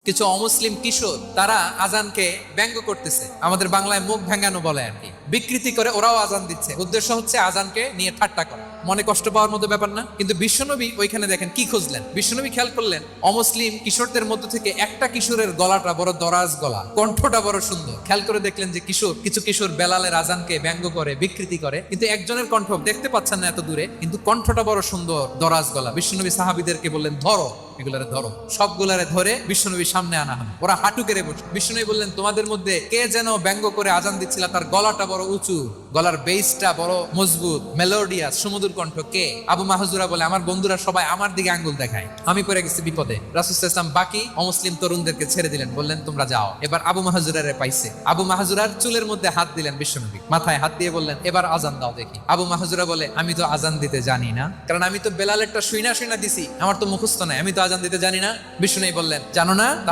কিছু অমুসলিম কিশোর তারা আজানকে ব্যঙ্গ করতেছে, আমাদের বাংলায় মুখ ভেঙ্গানো বলে আর কি, বিকৃতি করে ওরাও আজান দিচ্ছে। উদ্দেশ্য হচ্ছে আজানকে নিয়ে ঠাট্টা করা, মনে কষ্ট পাওয়ার মতো ব্যাপার না। কিন্তু বিশ্বনবী ওইখানে দেখেন কি খুঁজলেন। বিশ্বনবী খেয়াল করলেন অমুসলিম কিশোরদের মধ্য থেকে একটা কিশোরের গলাটা বড় দরাজ গলা, কণ্ঠটা বড় সুন্দর। খেয়াল করে দেখলেন যে কিছু কিশোর বেলালের আজানকে ব্যঙ্গ করে, বিকৃতি করে, কিন্তু একজনের কণ্ঠ দেখতে পাচ্ছেন না এত দূরে, কিন্তু কণ্ঠটা বড় সুন্দর, দরাজ গলা। বিশ্বনবী সাহাবীদেরকে বললেন ধরো, এগুলারে ধরো। সবগুলারে ধরে বিশ্বনবীর সামনে আনা হলো। ওরা হাঁটু কেড়ে বসে। বিশ্বনবী বললেন তোমাদের মধ্যে কে যেন ব্যঙ্গ করে আজান দিচ্ছিল, তার গলাটা বড় উঁচু, গলার বেসটা বড় মজবুত, মেলোডিয়াস, সুমধুর কণ্ঠ কে? আবু মাহজুরা বলে আমার বন্ধুরা সবাই আমার দিকে আঙ্গুল দেখায়, আমি পড়ে গেছি বিপদে। রাসূল সাল্লাল্লাহু আলাইহি ওয়াসাল্লাম বাকি অমুসলিম তরুণদেরকে ছেড়ে দিলেন, বললেন তোমরা যাও। এবার আবু মাহজুরারে পাইছে। আবু মাহজুরার চুলের মধ্যে হাত দিলেন বিশ্বনবী, মাথায় হাত দিয়ে বললেন এবার আজান দাও দেখি। আবু মাহজুরা বলে আমি তো আজান দিতে জানি না, কারণ আমি তো বেলালেরটা শুইনা দিছি, আমার তো মুখস্থ নাই, আমি তো আজান দিতে জানি না। বিশ্বনবী বললেন জানো না?